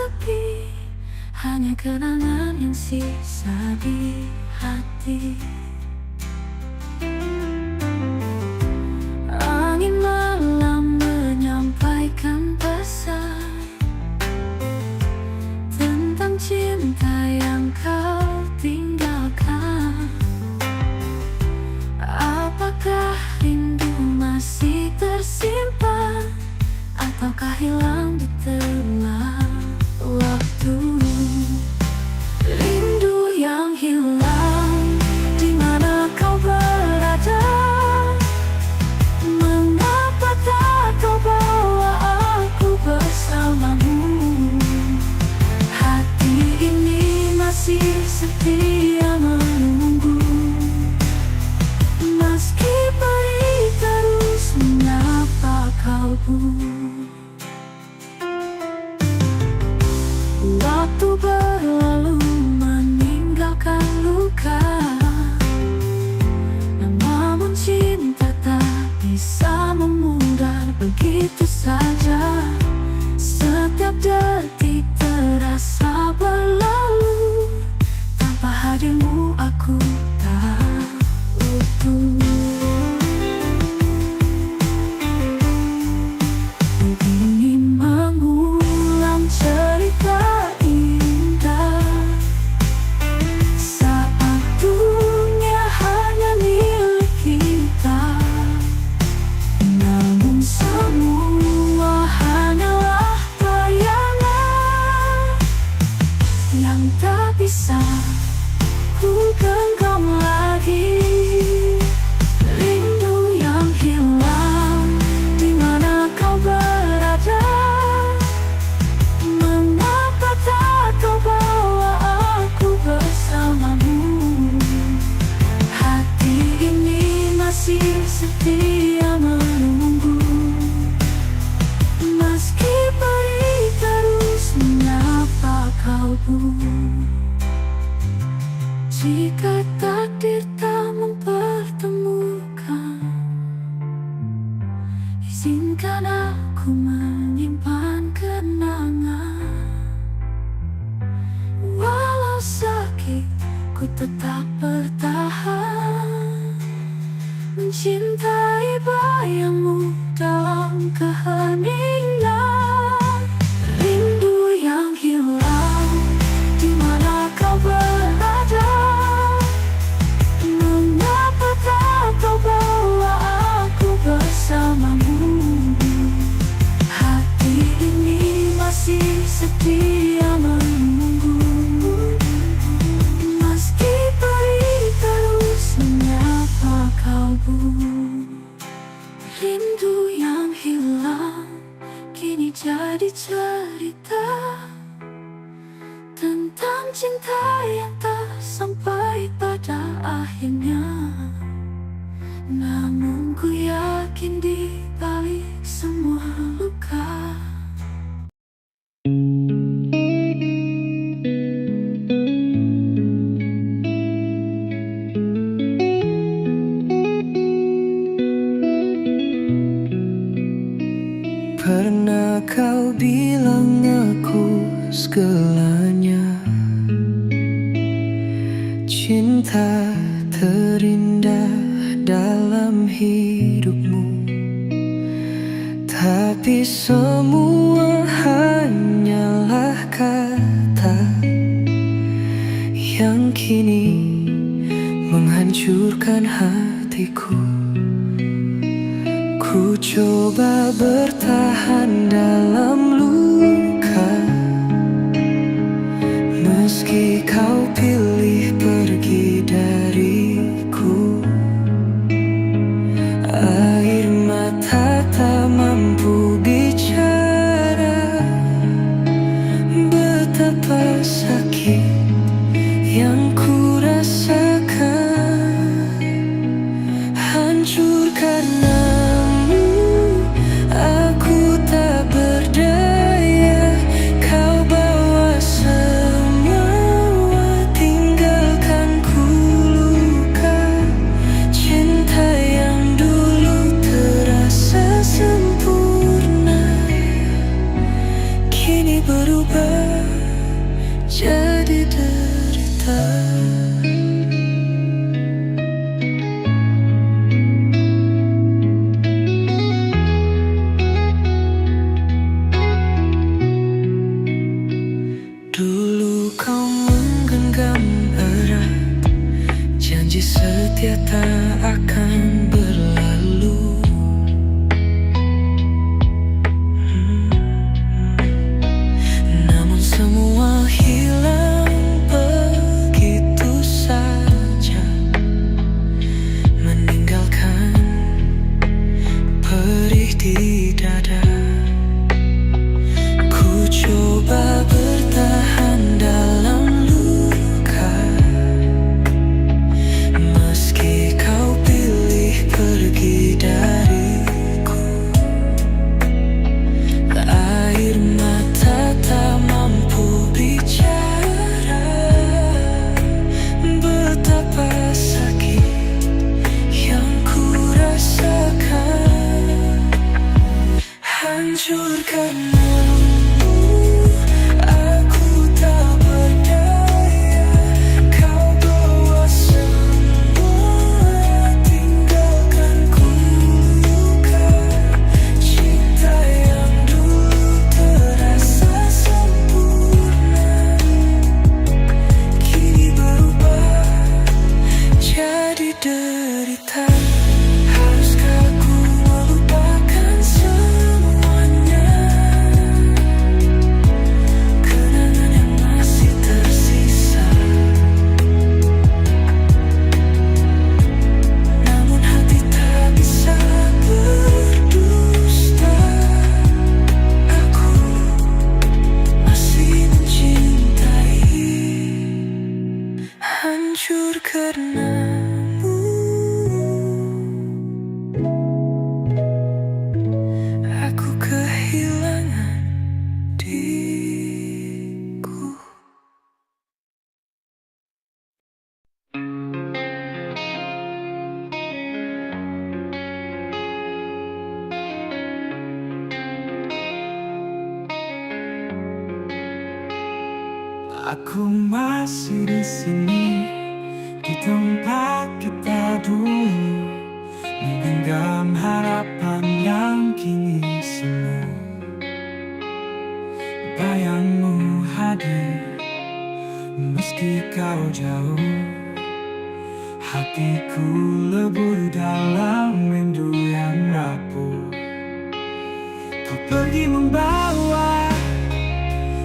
sepi, hanya kenangan yang sisa di hati. Angin malam menyampaikan pesan tentang cinta yang kau tinggalkan. Apakah rindu masih tersimpan, ataukah hilang di tengah waktu? Rindu yang hilang, di mana kau berada? Mengapa tak kau bawa aku bersamamu? Hati ini masih setia menunggu, meski perih terus menyapa kalbu. Waktu berlalu meninggalkan luka, namun cinta tak bisa memudar begitu saja. Setiap detik terasa berlalu, tanpa hadirmu aku tak utuh. Begini mengulang cerita indah saat dunia hanya milik kita, namun semua hanyalah bayangan yang tak bisa ku genggam lagi. Rindu yang hilang, di mana kau berada? Mengapa tak kau bawa aku bersamamu? Hati ini masih setia menunggu, meski perih terus menyapa kalbu. Jika takdir tak mempertemukan, izinkan aku menyimpan kenangan. Walau sakit, ku tetap bertahan, mencintai bayangmu dalam keheningan. Rindu yang hilang, di mana kau berada? Mengapa tak kau bawa aku bersamamu? Hati ini masih setia menunggu, meski perih terus menyapa kalbu. Rindu yang hilang kini jadi cerita tentang cinta yang tak sampai pada akhirnya. Namun ku yakin di balik semua luka, pernah kau bilang aku segalanya, cinta terindah dalam hidupmu. Tapi semua hanyalah kata yang kini menghancurkan hatiku. Ku coba bertahan dalam luka, meski kau pilih pergi dariku. Air mata tak mampu bicara betapa sakit yang ku rasakan. Hancur karenamu, aku tak berdaya. Kau bawa semua, tinggalkan ku luka. Cinta yang dulu terasa sempurna kini berubah jadi derita. Dulu kau menggenggam erat janji setia tak akan berlalu. Namun semua hilang begitu saja, meninggalkan perih di dada. Ku coba bertahan dalam luka, meski kau pilih pergi dariku. Air mata tak mampu bicara betapa sakit yang ku rasakan. Hancur karenamu, aku tak berdaya. Kau bawa semua, tinggalkanku luka. Cinta yang dulu terasa sempurna, kini berubah jadi derita. Haruskah ku melupakan semuanya? Kenangan yang masih tersisa. Namun hati tak bisa berdusta. Aku masih mencintai. Hancur karenamu, aku kehilangan diriku. Aku masih di sini, di tempat kita dulu, menggenggam harapan yang kini semu. Bayangmu hadir, meski kau jauh. Hatiku lebur dalam rindu yang rapuh. Kau pergi membawa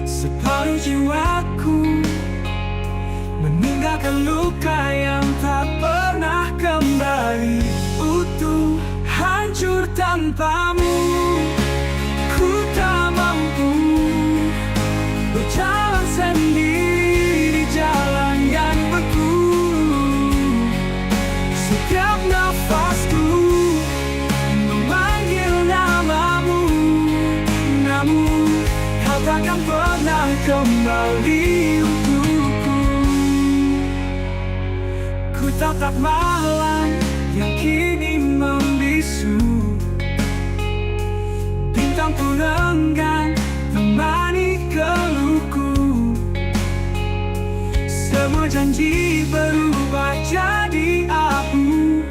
separuh jiwaku, meninggalkan luka yang tak pernah kembali utuh. Hancur tanpamu, ku tak mampu berjalan sendiri di jalan yang beku. Setiap nafasku memanggil namamu, namun kau takkan pernah kembali untukku. Ku tatap malam yang kini membisu, bintang pun enggan temani keluhku. Semua janji berubah jadi abu,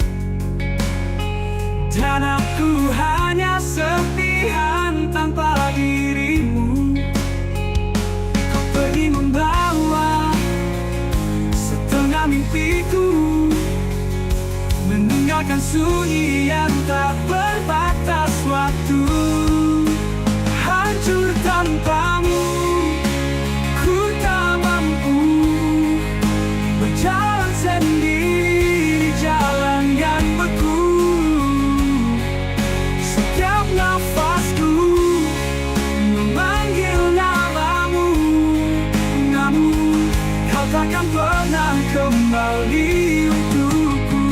dan aku hanya serpihan tanpa dirimu. Kau pergi membawa setengah mimpiku, meninggalkan sunyi yang tak berbatas waktu. Hancur tanpamu, ku tak mampu berjalan sendiri di jalan yang beku. Setiap nafasku memanggil namamu, namun kau takkan pernah kembali untukku.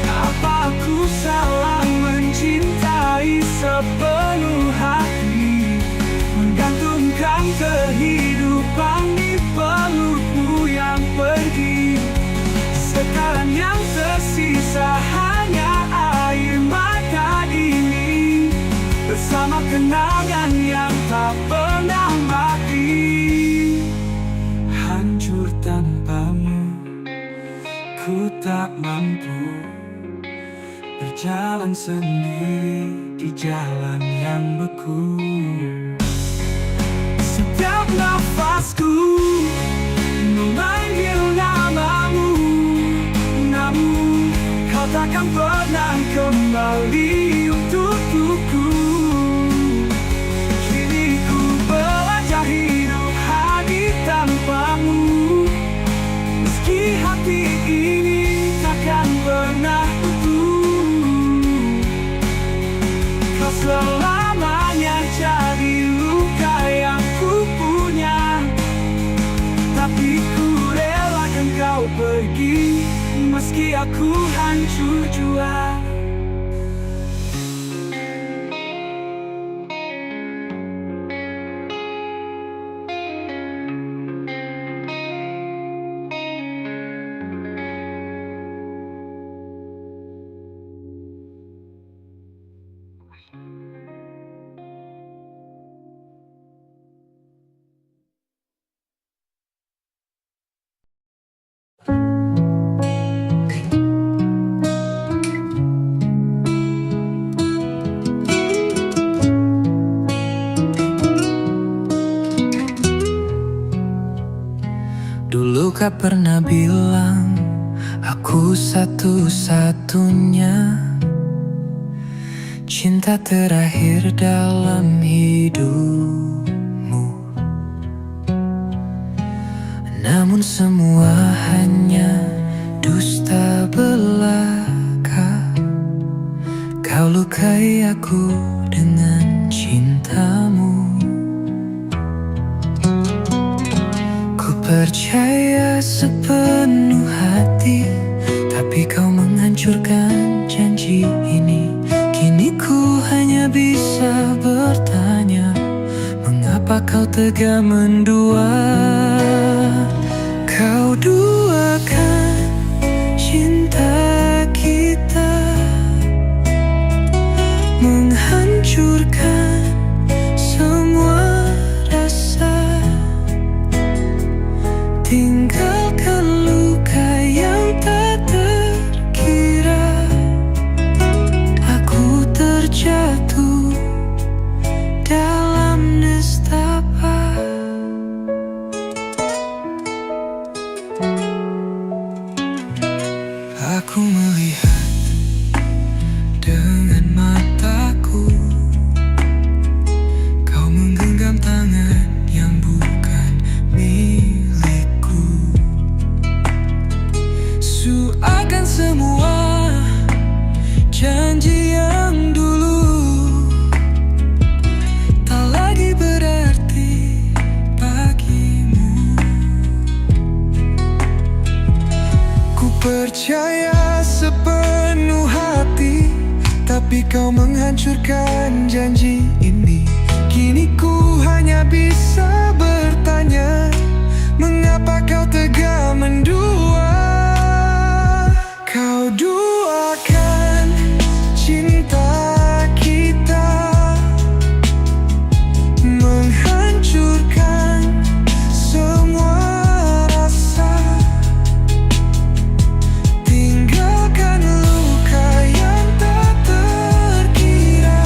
Apa aku salah mencintai sepenuh hati, menggantungkan kehidupan di pelukmu yang pergi. Sekarang yang tersisa hanya air mata ini bersama bersama kenangan yang tak pernah mati. Hancur tanpamu, ku tak mampu berjalan sendiri di jalan yang beku. Setiap nafasku memanggil namamu, namun kau takkan pernah kembali untukku. Kini ku belajar hidup hanya tanpamu, meski hati ini takkan pernah utuh. Kau selamanya jadi luka yang ku punya, tapi ku relakan kau pergi, meski aku hancur jua. Dulu kau pernah bilang aku satu-satunya cinta terakhir dalam hidupmu. Namun semua hanya dusta belaka. Kau lukai aku dengan cintamu. Percaya sepenuh hati, tapi kau menghancurkan janji ini. Kini ku hanya bisa bertanya, mengapa kau tega mendua? Kau duakan cinta kita, menghancurkan semua rasa. Tinggalkan luka yang tak terkira. Aku terjatuh dalam nestapa. Aku melihat dengan mataku, kau menggenggam tangan yang bukan milikku. Akan semua janji yang dulu tak lagi berarti bagimu. Ku percaya sepenuh hati, tapi kau menghancurkan janji ini. Kini ku hanya bisa bertanya, mengapa kau tega mendua? Kau duakan cinta kita, menghancurkan semua rasa. Tinggalkan luka yang tak terkira.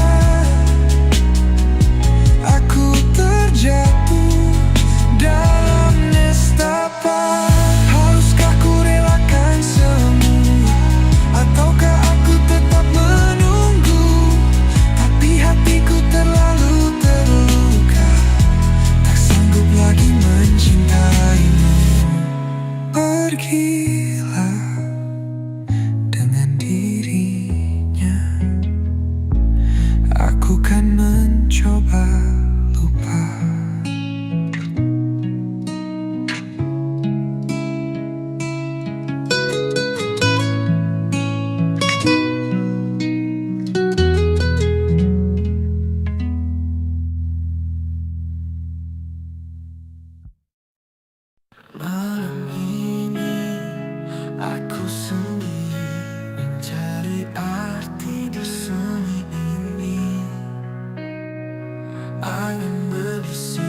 Angin berbisik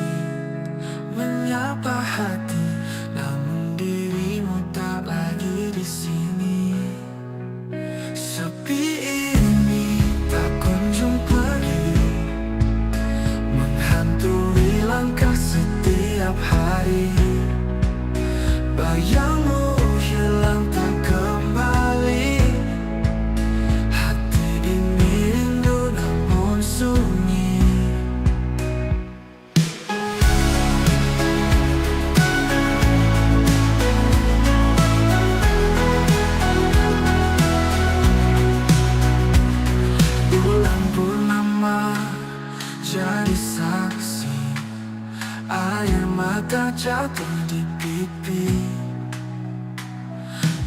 menyapa hati, namun dirimu tak lagi di sini. Sepi ini tak kunjung pergi, menghantui langkah setiap hari. Bayangmu hilang tak kembali, hati ini rindu namun sunyi. Bulan purnama jadi saksi, air mata jatuh di pipi.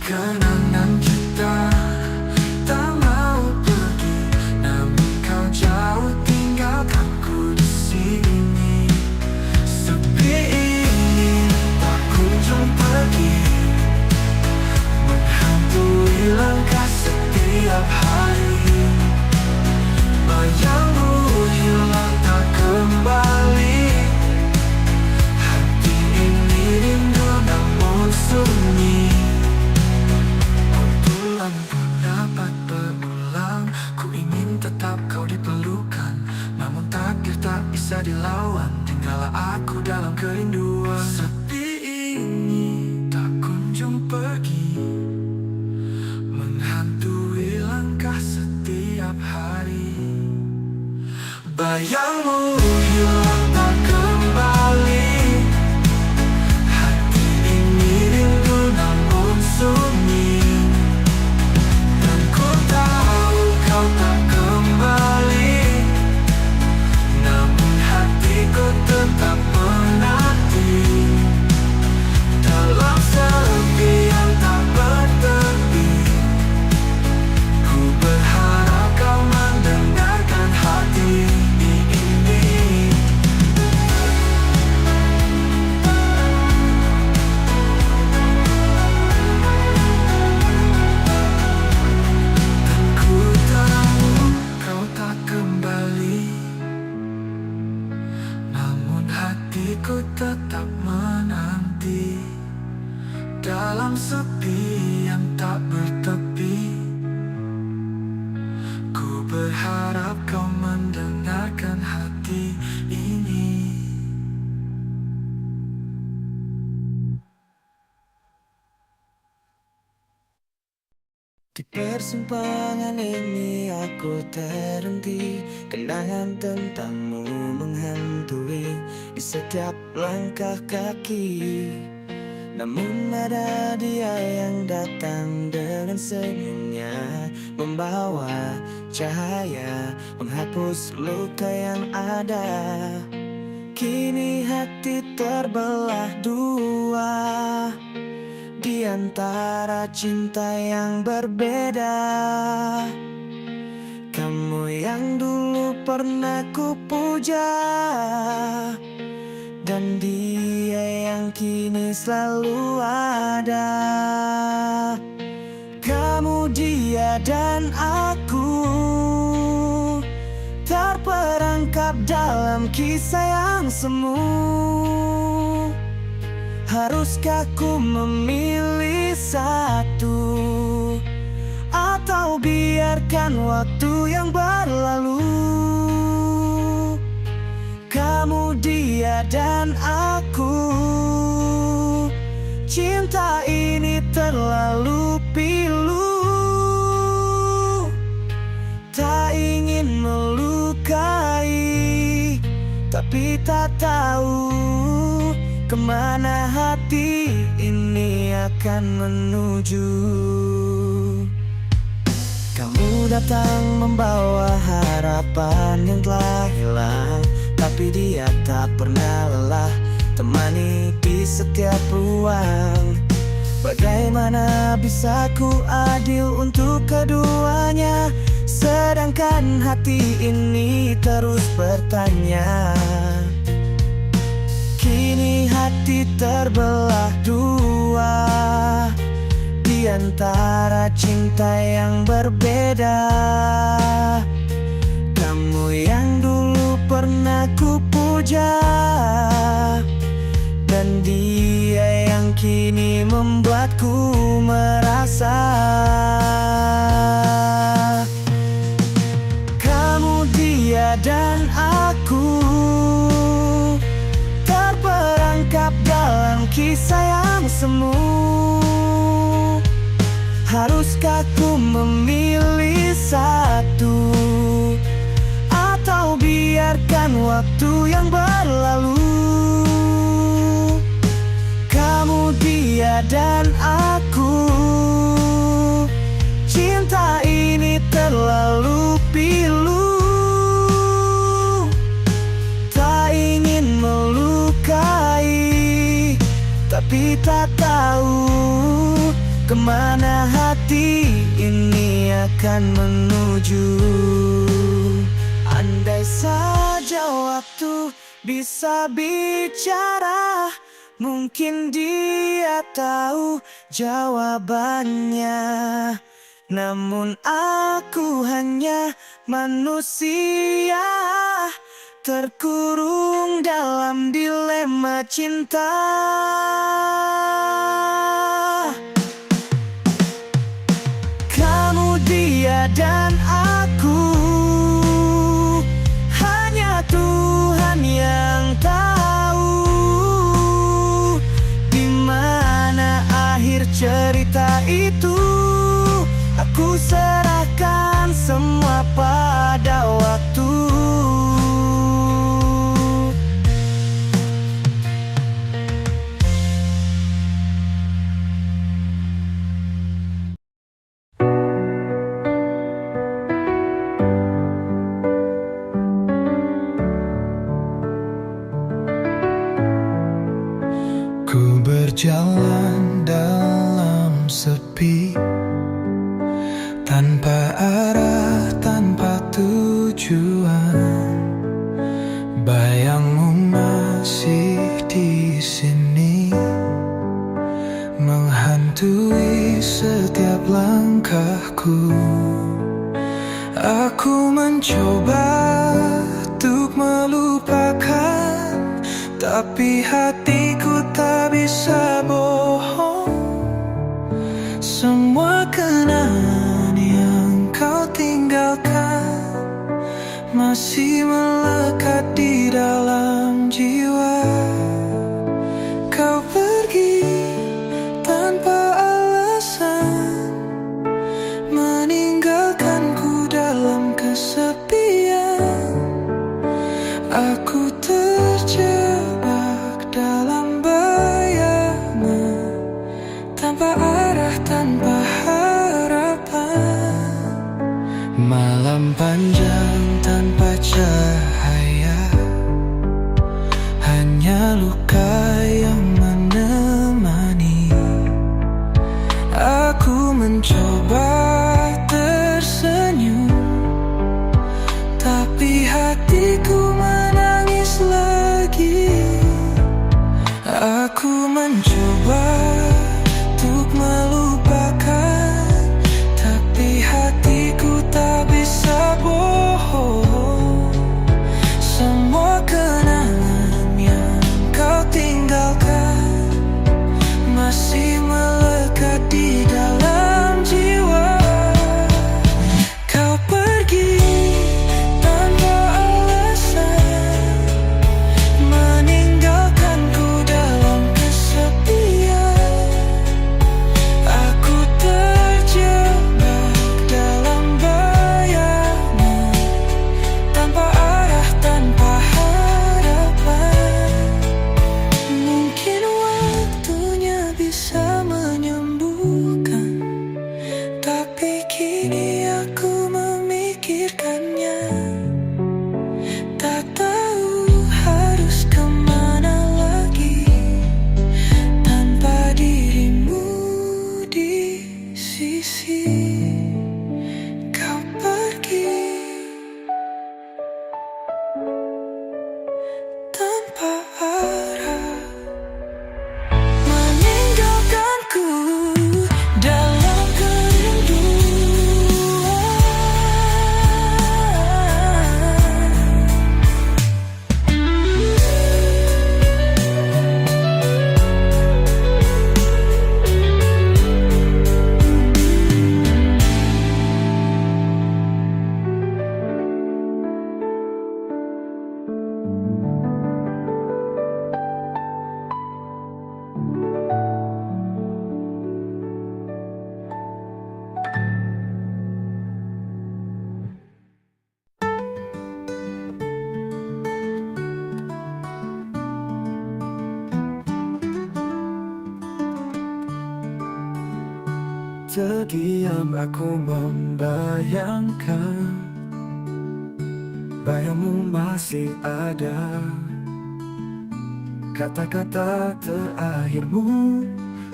Kenangan kita tak mau pergi, namun kau jauh tinggalkanku di sini. Sepi ini tak kunjung pergi, menghantui langkah setiap hari. Bayangmu hilang tak kembali, hati ini rindu namun sunyi. Bulan pun dapat berulang, ku ingin tetap kau dipelukan, namun takdir tak bisa dilawan, tinggallah aku dalam kerinduan. Sepi ini tak kunjung pergi, menghantui langkah setiap hari. Bayangmu hilang tak kembali, hati ini rindu namun sunyi. Dan ku tahu kau tak kembali, namun hatiku tetap menanti. Dalam sepi yang tak bertepi, ku berharap kau mendengarkan hati ini. Dan ku tahu kau tak kembali, namun hatiku tetap menanti. Dalam sepi yang tak bertepi, ku berharap kau mendengarkan hati ini. Di persimpangan ini aku terhenti, kenangan tentangmu menghantui di setiap langkah kaki. Namun ada dia yang datang dengan senyumnya, membawa cahaya, menghapus luka yang ada. Kini hati terbelah dua, di antara cinta yang berbeda. Kamu yang dulu pernah ku puja, dan dia yang kini selalu ada. Kamu, dia, dan aku terperangkap dalam kisah yang semu. Haruskah ku memilih satu, atau biarkan waktu yang berlalu? Kamu, dia, dan aku, cinta ini terlalu pilu. Tak ingin melukai, tapi tak tahu kemana hati ini akan menuju. Kamu datang membawa harapan yang telah hilang, tapi dia tak pernah lelah temani di setiap ruang. Bagaimana bisa ku adil untuk keduanya, sedangkan hati ini terus bertanya. Kini hati terbelah dua, di antara cinta yang berbeda. Kamu yang dulu pernah ku puja, dan dia yang kini membuatku merasa kamu, dia, dan aku terperangkap dalam kisah yang semu. Haruskah ku memilih satu, atau biarkan waktu yang berlalu? Kamu, dia, dan aku, cinta ini terlalu pilu. Tak ingin melukai, tapi tak tahu kemana hati ini akan menuju. Andai saja waktu bisa bicara, mungkin dia tahu jawabannya. Namun aku hanya manusia, terkurung dalam dilema cinta. Kamu, dia, dan aku, hanya Tuhan yang tahu di mana akhir cerita itu. Aku serahkan semua pada waktu. Ku berjalan dalam sepi, tanpa arah, tanpa tujuan. Bayangmu masih di sini, menghantui setiap langkahku. Aku mencoba untuk melupakan, tapi hatiku tak bisa bohong. Semua kenangan yang kau tinggalkan masih melekat di dalam jiwa. Kau pergi tanpa alasan, meninggalkanku dalam kesepian. Aku terjebak dalam bayangan, tanpa arah, tanpa harapan. Malam panjang tanpa cahaya, hanya luka yang menemani. Aku mencoba tersenyum, tapi hatiku menangis lagi. Aku mencoba untuk melupakan, tapi hatiku tak bisa bohong. Semua kenangan yang kau tinggalkan masih melekat di dalam jiwa. Terdiam aku membayangkan bayangmu masih ada. Kata-kata terakhirmu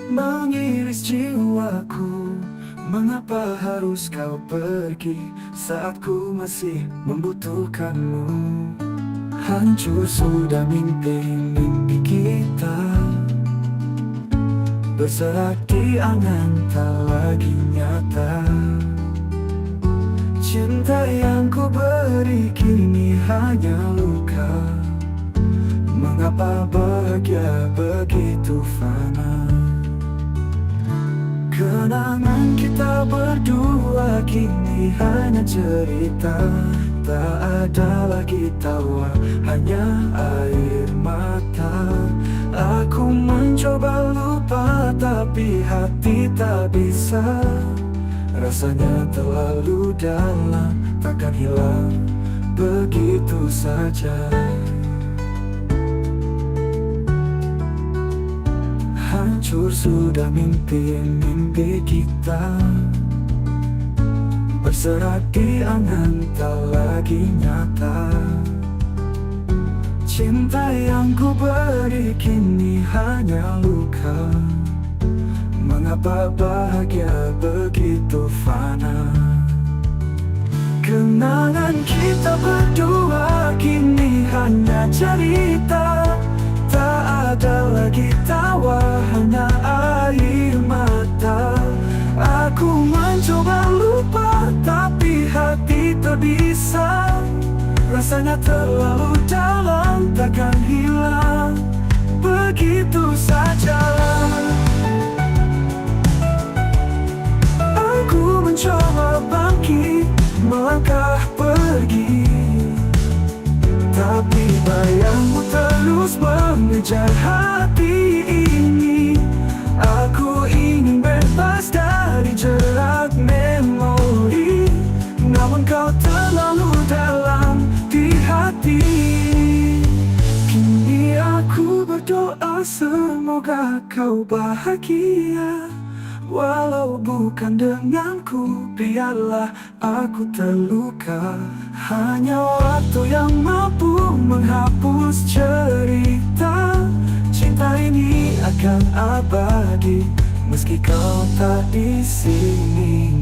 mengiris jiwaku. Mengapa harus kau pergi saat ku masih membutuhkanmu? Hancur sudah mimpi-mimpi kita, berserak di angan tak lagi nyata. Cinta yang ku beri kini hanya luka. Mengapa bahagia begitu fana? Kenangan kita berdua kini hanya cerita. Tak ada lagi tawa, hanya air mata. Aku mencoba lupa tapi hati tak bisa. Rasanya terlalu dalam, takkan hilang begitu saja. Hancur sudah mimpi-mimpi kita, berserak di angan tak lagi nyata. Cinta yang ku beri kini hanya luka. Mengapa bahagia begitu fana? Kenangan kita berdua kini hanya cerita. Tak ada lagi tawa, hanya air mata. Aku mencoba lupa tapi hati tak bisa. Rasanya terlalu dalam, takkan hilang begitu saja. Aku mencoba bangkit, melangkah pergi, tapi bayangmu terus mengejar hati ini. Aku ingin bebas dari jerat memori, namun kau terlalu dalam di hati. Kini aku berdoa semoga kau bahagia. Walau bukan denganku, biarlah aku terluka. Hanya waktu yang mampu menghapus cerita. Cinta ini akan abadi meski kau tak di sini.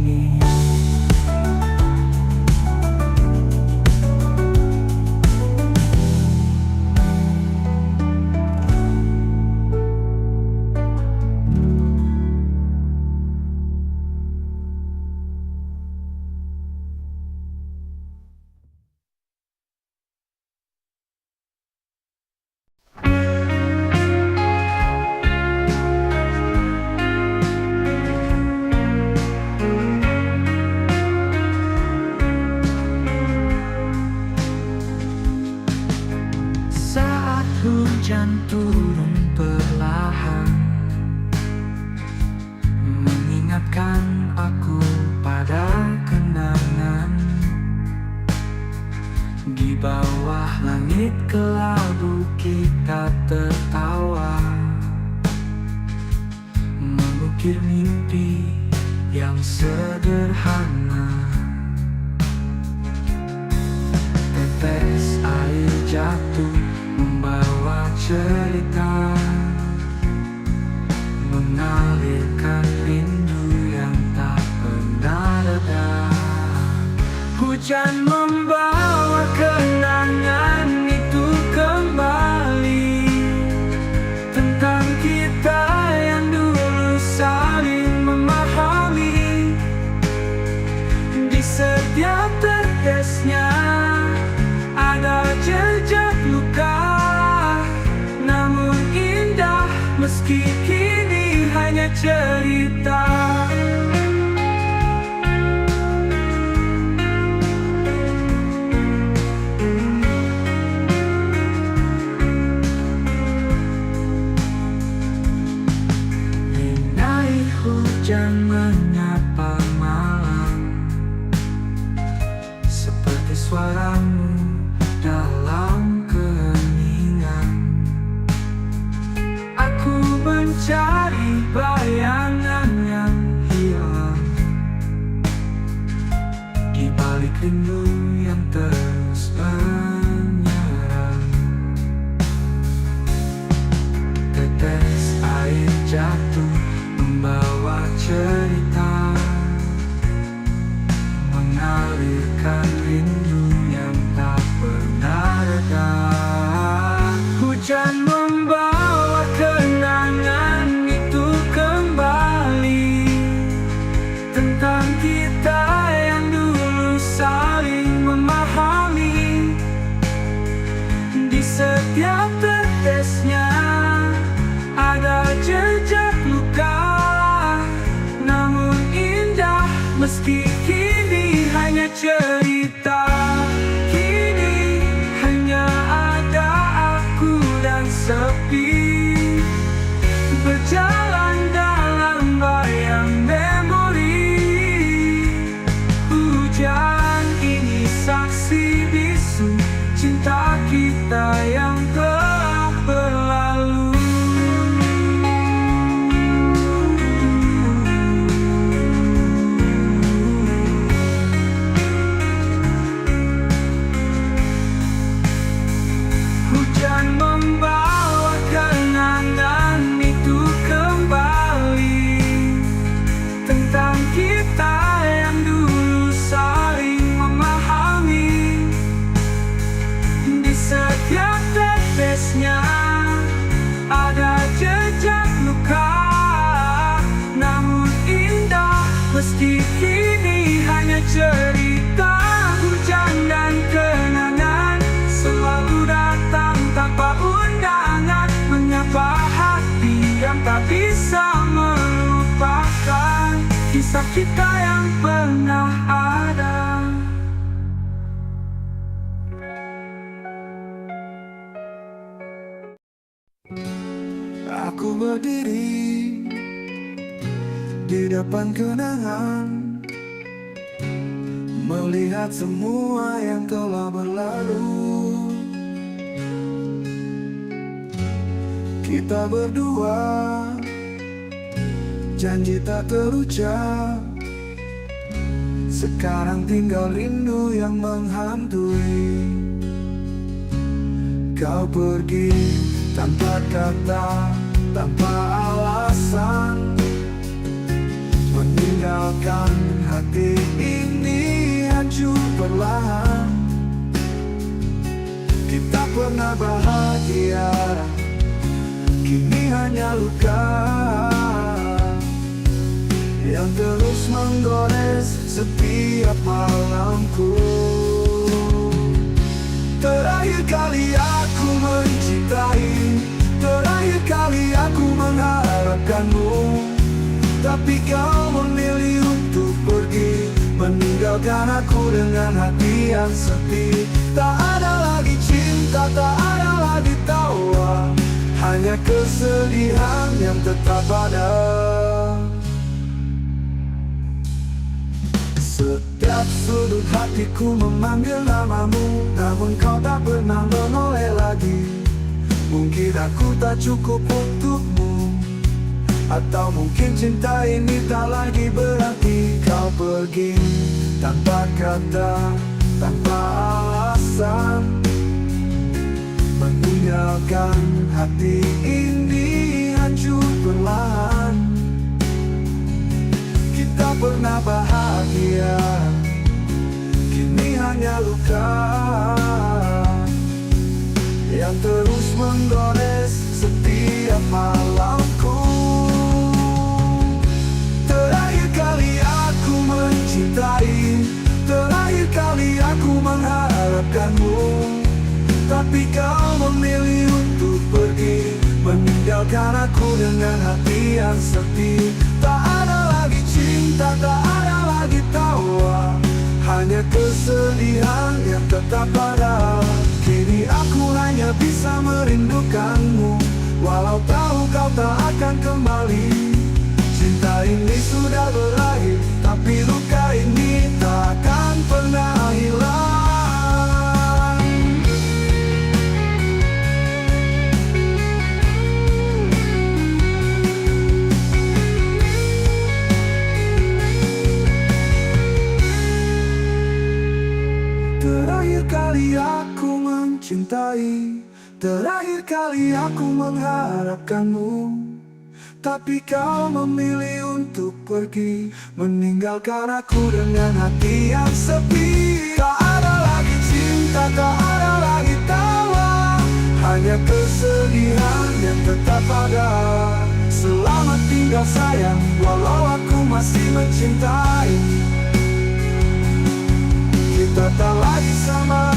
Hujan turun perlahan, mengingatkan aku pada kenangan. Di bawah langit kelabu kita tertawa, mengukir mimpi yang sederhana. Tetes air jatuh membawa cerita, mengalirkan rindu yang tak pernah reda. Hujan membawa kenangan itu kembali, tentang kita yang dulu saling memahami. Di setiap tetesnya ada jejak luka, namun indah meski kini hanya cerita. Rinai hujan menyapa malam, seperti suaramu dalam keheningan. Aku mencari bayangan yang hilang, bersatu, membawa cerita, mengalirkan rindu yang tak pernah reda. Hujan membawa kenangan itu kembali, tentang kita yang dulu saling memahami. Di setiap tetesnya ada jejak luka, namun indah meski kini hanya cerita. Kini hanya ada aku dan sepi, berjalan dalam bayang memori. Hujan ini saksi bisu cinta kita yang telah berlalu. Hujan membawa kenangan itu kembali, tentang kita yang dulu saling memahami. Di setiap tetesnya ada jejak luka, namun indah meski kini hanya cerita. Hujan dan kenangan selalu datang tanpa undangan, menyapa hati yang tak bisa melupakan kisah kita yang pernah ada. Aku berdiri di depan kenangan, melihat semua yang telah berlalu. Kita berdua, janji tak terucap, sekarang tinggal rindu yang menghantui. Kau pergi tanpa kata, tanpa alasan, meninggalkan hati ini hancur perlahan. Kita pernah bahagia, kini hanya luka yang terus menggores setiap malamku. Terakhir kali aku mencintai, terakhir kali aku mengharapkanmu, tapi kau memilih untuk pergi, meninggalkan aku dengan hati yang sepi. Tak ada lagi cinta, tak ada lagi tawa, hanya kesedihan yang tetap ada. Setiap sudut hatiku memanggil namamu, namun kau tak pernah menoleh lagi. Mungkin aku tak cukup untukmu, atau mungkin cinta ini tak lagi berarti. Kau pergi tanpa kata, tanpa alasan, meninggalkan hati ini hancur perlahan. Kita pernah bahagia, kini hanya luka yang terus menggores setiap malamku. Terakhir kali aku mencintai, terakhir kali aku mengharapkanmu, tapi kau memilih untuk pergi, meninggalkan aku dengan hati yang sepi. Tak ada lagi cinta, tak ada lagi tawa, hanya kesedihan yang tetap ada. Kini aku hanya bisa merindukanmu, walau tahu kau tak akan kembali. Cinta ini sudah berakhir, tapi luka ini tak akan pernah hilang. Terakhir kali aku mencintai, terakhir kali aku mengharapkanmu, Tapi kau memilih untuk pergi, meninggalkan aku dengan hati yang sepi. Tak ada lagi cinta, tak ada lagi tawa, hanya kesedihan yang tetap ada. Selamat tinggal sayang, walau aku masih mencintai. Kita tak lagi sama,